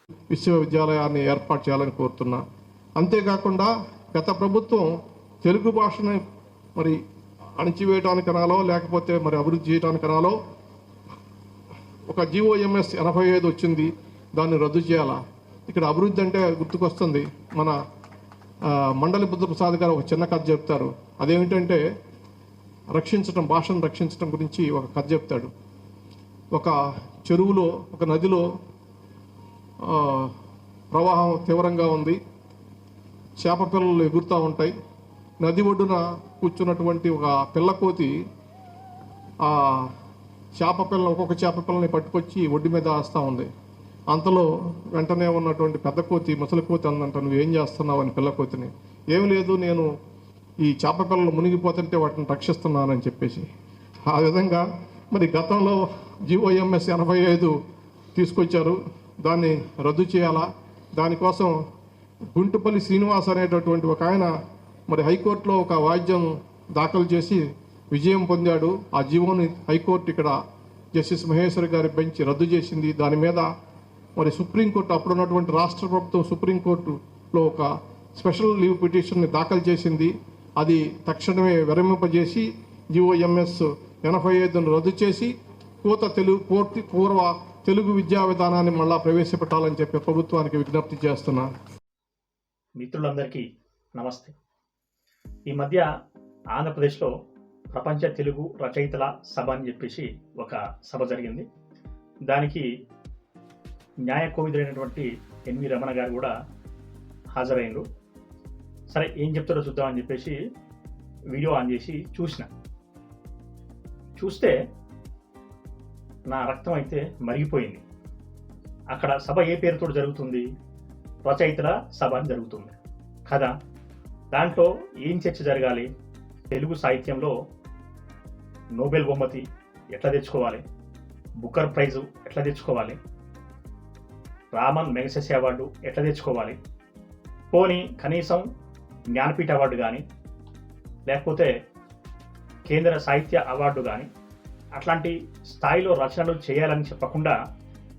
విశ్వవిద్యాలయాన్ని ఏర్పాటు చేయాలని కోరుతున్నా. అంతేకాకుండా గత ప్రభుత్వం తెలుగు భాషను మరి అణిచివేయడానికి అనాలో లేకపోతే మరి అభివృద్ధి చేయడానికి అనాలో ఒక GOMS 85 వచ్చింది, దాన్ని రద్దు చేయాలా. ఇక్కడ అభివృద్ధి అంటే గుర్తుకొస్తుంది మన మండలి బుద్ధప్రసాద్ గారు ఒక చిన్న కథ చెప్తారు. అదేమిటంటే భాషను రక్షించడం గురించి ఒక కథ చెప్తాడు. ఒక చెరువులో ఒక నదిలో ప్రవాహం తీవ్రంగా ఉంది, చేప పిల్లలు ఎగురుతూ ఉంటాయి. నది ఒడ్డున కూర్చున్నటువంటి ఒక పిల్లకోతి ఆ ఒక్కొక్క చేప పిల్లని పట్టుకొచ్చి ఒడ్డు మీద వేస్తూ ఉంది. అంతలో వెంటనే ఉన్నటువంటి పెద్ద కోతి ముసలి కోతి అందంట, నువ్వు ఏం చేస్తున్నావు అని పిల్లకోతిని. ఏమి లేదు, నేను ఈ చేప పిల్లలు మునిగిపోతుంటే వాటిని రక్షిస్తున్నానని చెప్పేసి. ఆ విధంగా మరి గతంలో GOMS 85 తీసుకొచ్చారు, దాన్ని రద్దు చేయాలా. దానికోసం గుంటుపల్లి శ్రీనివాస్ అనేటటువంటి ఒక ఆయన మరి హైకోర్టులో ఒక వాద్యం దాఖలు చేసి విజయం పొందాడు. ఆ జీవోని హైకోర్టు ఇక్కడ జస్టిస్ మహేశ్వర్ గారి బెంచ్ రద్దు చేసింది. దాని మీద మరి సుప్రీంకోర్టు అప్పుడున్నటువంటి రాష్ట్ర ప్రభుత్వం సుప్రీంకోర్టులో ఒక స్పెషల్ లీవ్ పిటిషన్ని దాఖలు చేసింది. అది తక్షణమే విరమింపజేసి GOMS 85ను రద్దు చేసి పూర్వ తెలుగు విద్యా విధానాన్ని మళ్ళా ప్రవేశపెట్టాలని చెప్పి ప్రభుత్వానికి విజ్ఞప్తి చేస్తున్నా. మిత్రులందరికీ నమస్తే. ఈ మధ్య ఆంధ్రప్రదేశ్లో ప్రపంచ తెలుగు రచయితల సభ అని చెప్పేసి ఒక సభ జరిగింది. దానికి న్యాయ కోవిదుడైనటువంటి ఎన్వి రమణ గారు కూడా హాజరైనరు. సరే ఏం చెప్తారో చూద్దామని చెప్పేసి వీడియో ఆన్ చేసి చూస్తే నా రక్తం అయితే మరిగిపోయింది. అక్కడ సభ ఏ పేరుతో జరుగుతుంది? రచయితల సభ అని జరుగుతుంది కదా. దాంట్లో ఏం చర్చ జరగాలి? తెలుగు సాహిత్యంలో నోబెల్ బహుమతి ఎట్లా తెచ్చుకోవాలి, బుకర్ ప్రైజు ఎట్లా తెచ్చుకోవాలి, రామన్ మెగసెస్ అవార్డు ఎట్లా తెచ్చుకోవాలి, పోనీ కనీసం జ్ఞానపీఠ అవార్డు కానీ లేకపోతే కేంద్ర సాహిత్య అవార్డు కానీ అట్లాంటి స్థాయిలో రచనలు చేయాలని చెప్పకుండా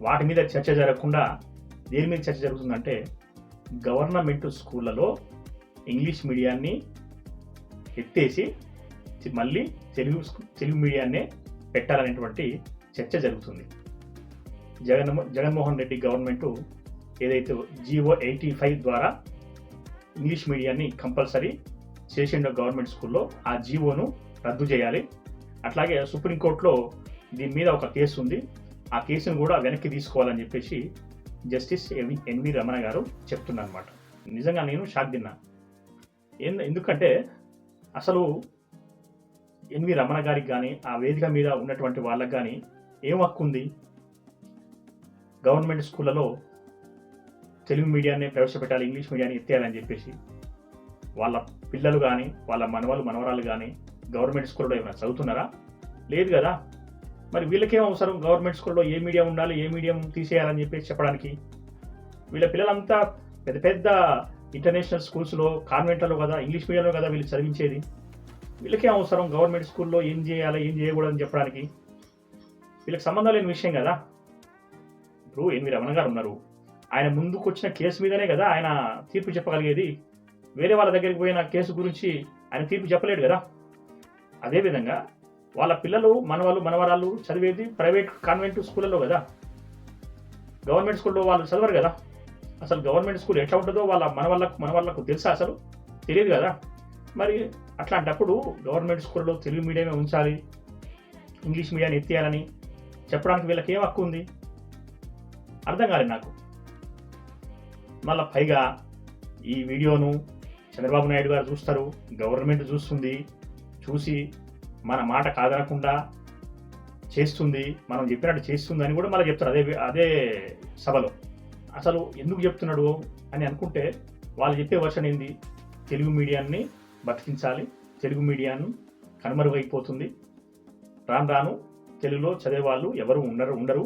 వాటి మీద చర్చ జరగకుండా దేని మీద చర్చ జరుగుతుందంటే గవర్నమెంట్ స్కూళ్ళలో ఇంగ్లీష్ మీడియాన్ని ఎత్తేసి మళ్ళీ తెలుగు మీడియాన్నే పెట్టాలనేటువంటి చర్చ జరుగుతుంది. జగన్మోహన్ రెడ్డి గవర్నమెంటు ఏదైతే GO 85 ద్వారా ఇంగ్లీష్ మీడియాన్ని కంపల్సరీ చేసిండో గవర్నమెంట్ స్కూల్లో ఆ జీవోను రద్దు చేయాలి. అట్లాగే సుప్రీంకోర్టులో దీని మీద ఒక కేసు ఉంది, ఆ కేసును కూడా వెనక్కి తీసుకోవాలని చెప్పేసి జస్టిస్ ఎన్వి రమణ గారు చెప్తున్నారన్నమాట. నిజంగా నేను షాక్ తిన్నా. ఎందుకంటే అసలు ఎన్వి రమణ గారికి కానీ ఆ వేదిక మీద ఉన్నటువంటి వాళ్ళకి కానీ ఏం హక్కు ఉంది? గవర్నమెంట్ స్కూళ్ళలో తెలుగు మీడియాన్ని ప్రవేశపెట్టాలి, ఇంగ్లీష్ మీడియాన్ని ఎత్తేయాలని చెప్పేసి వాళ్ళ పిల్లలు కానీ వాళ్ళ మనవరాలు కానీ గవర్నమెంట్ స్కూల్లో ఏమైనా చదువుతున్నారా? లేదు కదా. మరి వీళ్ళకేం అవసరం గవర్నమెంట్ స్కూల్లో ఏ మీడియం ఉండాలి, ఏ మీడియం తీసేయాలని చెప్పేసి చెప్పడానికి? వీళ్ళ పిల్లలంతా పెద్ద పెద్ద ఇంటర్నేషనల్ స్కూల్స్లో కాన్వెంట్లలో కదా, ఇంగ్లీష్ మీడియంలో కదా వీళ్ళు చదివించేది. వీళ్ళకేం అవసరం గవర్నమెంట్ స్కూల్లో ఏం చేయాలి ఏం చేయకూడదని చెప్పడానికి? వీళ్ళకి సంబంధం లేని విషయం కదా. ఇప్పుడు ఎన్వి రమణ గారు ఉన్నారు, ఆయన ముందుకు వచ్చిన కేసు మీదనే కదా ఆయన తీర్పు చెప్పగలిగేది. వేరే వాళ్ళ దగ్గరికి పోయిన కేసు గురించి ఆయన తీర్పు చెప్పలేడు కదా. అదేవిధంగా వాళ్ళ పిల్లలు మనవరాళ్ళు చదివేది ప్రైవేట్ కాన్వెంట్ స్కూళ్ళలో కదా, గవర్నమెంట్ స్కూల్లో వాళ్ళు చదవరు కదా. అసలు గవర్నమెంట్ స్కూల్ ఎట్లా ఉంటుందో వాళ్ళ మనవాళ్ళకు తెలుసా? అసలు తెలియదు కదా. మరి అట్లాంటప్పుడు గవర్నమెంట్ స్కూల్లో తెలుగు మీడియమే ఉంచాలి, ఇంగ్లీష్ మీడియాన్ని ఎత్తేయాలని చెప్పడానికి వీళ్ళకి ఏం హక్కు ఉంది? అర్థం కాలేదు నాకు. మళ్ళీ పైగా ఈ వీడియోను చంద్రబాబు నాయుడు గారు చూస్తారు, గవర్నమెంట్ చూస్తుంది, చూసి మన మాట కాదనకుండా చేస్తుంది, మనం చెప్పినట్టు చేస్తుంది అని కూడా మళ్ళీ చెప్తారు అదే సభలో. అసలు ఎందుకు చెప్తున్నాడు అని అనుకుంటే వాళ్ళు చెప్పే వర్షన్ ఏంది? తెలుగు మీడియాన్ని బతికించాలి, తెలుగు మీడియాను కనుమరుగైపోతుంది, రాను తెలుగులో చదివే వాళ్ళు ఎవరు ఉండరు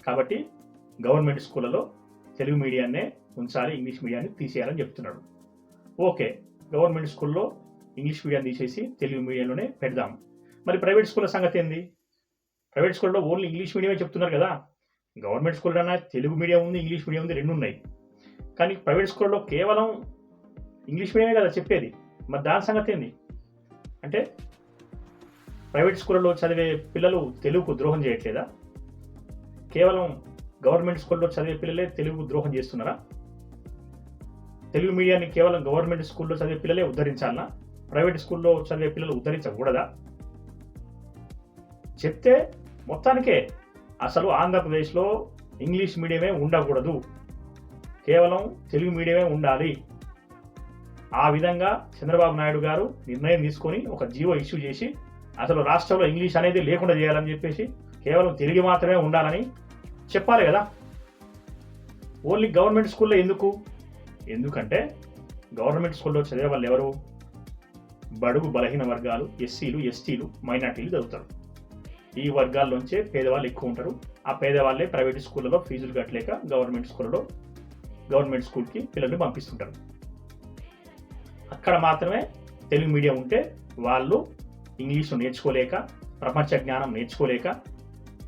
కాబట్టి గవర్నమెంట్ స్కూళ్ళలో తెలుగు మీడియాన్నే ఉంచాలి, ఇంగ్లీష్ మీడియాన్ని తీసేయాలని చెప్తున్నాడు. ఓకే, గవర్నమెంట్ స్కూల్లో ఇంగ్లీష్ మీడియాన్ని తీసేసి తెలుగు మీడియంలోనే పెడదాం. మరి ప్రైవేట్ స్కూళ్ళ సంగతి ఏంది? ప్రైవేట్ స్కూల్లో ఓన్లీ ఇంగ్లీష్ మీడియమే చెప్తున్నారు కదా. గవర్నమెంట్ స్కూల్ అన్నా తెలుగు మీడియం ఉంది, ఇంగ్లీష్ మీడియం ఉంది, రెండు ఉన్నాయి. కానీ ప్రైవేట్ స్కూల్లో కేవలం ఇంగ్లీష్ మీడియమే కదా చెప్పేది. మరి దాని సంగతి ఏంది అంటే ప్రైవేట్ స్కూళ్ళలో చదివే పిల్లలు తెలుగుకు ద్రోహం చేయట్లేదా? కేవలం గవర్నమెంట్ స్కూల్లో చదివే పిల్లలే తెలుగుకు ద్రోహం చేస్తున్నారా? తెలుగు మీడియాన్ని కేవలం గవర్నమెంట్ స్కూల్లో చదివే పిల్లలే ఉద్ధరించాలనా? ప్రైవేట్ స్కూల్లో చదివే పిల్లలు ఉద్ధరించకూడదా? చెప్తే మొత్తానికే అసలు ఆంధ్రప్రదేశ్లో ఇంగ్లీష్ మీడియమే ఉండకూడదు, కేవలం తెలుగు మీడియమే ఉండాలి. ఆ విధంగా చంద్రబాబు నాయుడు గారు నిర్ణయం తీసుకొని ఒక జీవో ఇష్యూ చేసి అసలు రాష్ట్రంలో ఇంగ్లీష్ అనేది లేకుండా చేయాలని చెప్పేసి కేవలం తెలుగు మాత్రమే ఉండాలని చెప్పాలి కదా. ఓన్లీ గవర్నమెంట్ స్కూల్లో ఎందుకంటే గవర్నమెంట్ స్కూల్లో చదివే వాళ్ళు ఎవరు? బడుగు బలహీన వర్గాలు, ఎస్సీలు, ఎస్టీలు, మైనార్టీలు చదువుతారు. ఈ వర్గాల్లోంచే పేదవాళ్ళు ఎక్కువ ఉంటారు. ఆ పేదవాళ్ళే ప్రైవేట్ స్కూళ్ళలో ఫీజులు కట్టలేక గవర్నమెంట్ స్కూల్కి పిల్లల్ని పంపిస్తుంటారు. అక్కడ మాత్రమే తెలుగు మీడియం ఉంటే వాళ్ళు ఇంగ్లీషు నేర్చుకోలేక, ప్రపంచ జ్ఞానం నేర్చుకోలేక,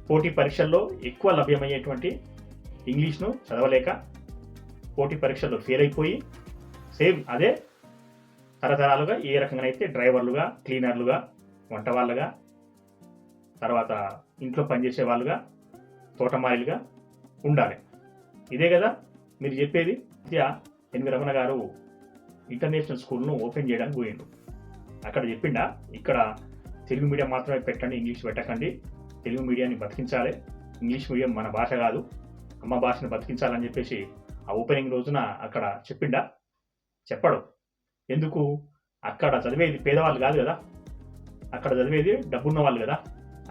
పోటీ పరీక్షల్లో ఎక్కువ లభ్యమయ్యేటువంటి ఇంగ్లీష్ను చదవలేక, పోటీ పరీక్షల్లో ఫెయిల్ అయిపోయి సేమ్ అదే తరతరాలుగా ఏ రకంగానైతే డ్రైవర్లుగా, క్లీనర్లుగా, వంట వాళ్ళుగా, తర్వాత ఇంట్లో పనిచేసే వాళ్ళుగా, తోటమాలిలుగా ఉండాలి. ఇదే కదా మీరు చెప్పేది. ఎన్వి రమణ గారు ఇంటర్నేషనల్ స్కూల్ను ఓపెన్ చేయడానికి పోయిండు. అక్కడ చెప్పిండా ఇక్కడ తెలుగు మీడియం మాత్రమే పెట్టండి, ఇంగ్లీష్ పెట్టకండి, తెలుగు మీడియాన్ని బతికించాలి, ఇంగ్లీష్ మీడియం మన భాష కాదు, అమ్మ భాషను బతికించాలని చెప్పేసి ఆ ఓపెనింగ్ రోజున అక్కడ చెప్పిండా? చెప్పడు. ఎందుకు? అక్కడ చదివేది పేదవాళ్ళు కాదు కదా, అక్కడ చదివేది డబ్బున్న వాళ్ళు కదా.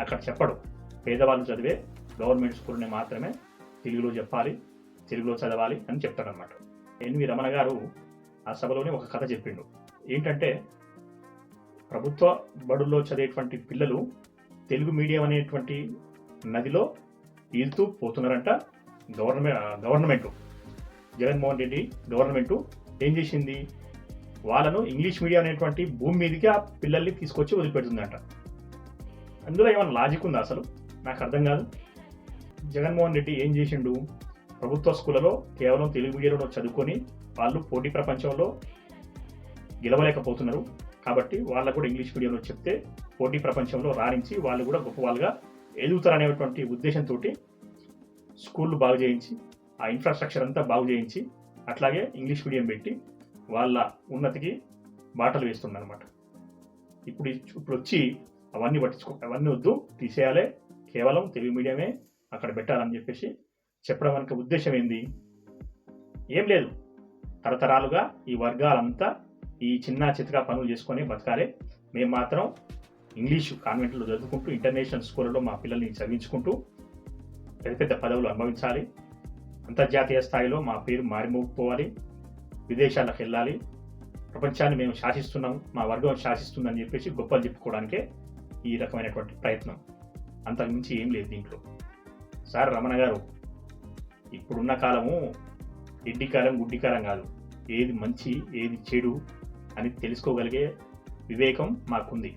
అక్కడ చెప్పడు. పేదవాళ్ళు చదివే గవర్నమెంట్ స్కూల్ని మాత్రమే తెలుగులో చెప్పాలి, తెలుగులో చదవాలి అని చెప్తాడనమాట. ఎన్వి రమణ గారు ఆ సభలోనే ఒక కథ చెప్పిండు. ఏంటంటే ప్రభుత్వ బడుల్లో చదివేటువంటి పిల్లలు తెలుగు మీడియం అనేటువంటి నదిలో ఈదుతూ పోతున్నారంట. గవర్నమెంటు జగన్మోహన్ రెడ్డి గవర్నమెంటు ఏం చేసింది? వాళ్ళను ఇంగ్లీష్ మీడియం అనేటువంటి భూమి మీదకి ఆ పిల్లల్ని తీసుకొచ్చి వదిలిపెడుతుందంట. అందులో ఏమైనా లాజిక్ ఉందా? అసలు నాకు అర్థం కాదు. జగన్మోహన్ రెడ్డి ఏం చేసిండు? ప్రభుత్వ స్కూళ్ళలో కేవలం తెలుగు మీడియంలో చదువుకొని వాళ్ళు పోటీ ప్రపంచంలో గెలవలేకపోతున్నారు కాబట్టి వాళ్ళకు కూడా ఇంగ్లీష్ మీడియంలో చెప్తే పోటీ ప్రపంచంలో రాణించి వాళ్ళు కూడా గొప్ప వాళ్ళుగా ఎదుగుతారనేటువంటి ఉద్దేశంతో స్కూళ్ళు బాగు చేయించి, ఆ ఇన్ఫ్రాస్ట్రక్చర్ అంతా బాగు చేయించి, అట్లాగే ఇంగ్లీష్ మీడియం పెట్టి వాళ్ళ ఉన్నతికి బాటలు వేస్తుందన్నమాట. ఇప్పుడు వచ్చి అవన్నీ అవన్నీ వద్దు, తీసేయాలి, కేవలం తెలుగు మీడియమే అక్కడ పెట్టాలని చెప్పేసి చెప్పడం వెనక ఉద్దేశం ఏంది? ఏం లేదు. తరతరాలుగా ఈ వర్గాలంతా ఈ చిన్న చితకా పనులు చేసుకొని బతకాలి, మేము మాత్రం ఇంగ్లీషు కాన్వెంట్లో చదువుకుంటూ ఇంటర్నేషనల్ స్కూళ్ళలో మా పిల్లల్ని చదివించుకుంటూ పెద్ద పెద్ద పదవులు అనుభవించాలి, అంతర్జాతీయ స్థాయిలో మా పేరు మారిమోగిపోవాలి, విదేశాలకు వెళ్ళాలి, ప్రపంచాన్ని మేము శాసిస్తున్నాం, మా వర్గం శాసిస్తుందని చెప్పేసి గొప్పలు చెప్పుకోవడానికే ఈ రకమైనటువంటి ప్రయత్నం. అంతకుమించి ఏం లేదు దీంట్లో. సార్ రమణ గారు, ఇప్పుడున్న కాలము ఎడ్డి కాలం, గుడ్డి కాలం కాదు. ఏది మంచి ఏది చెడు అని తెలుసుకోగలిగే వివేకం మాకుంది.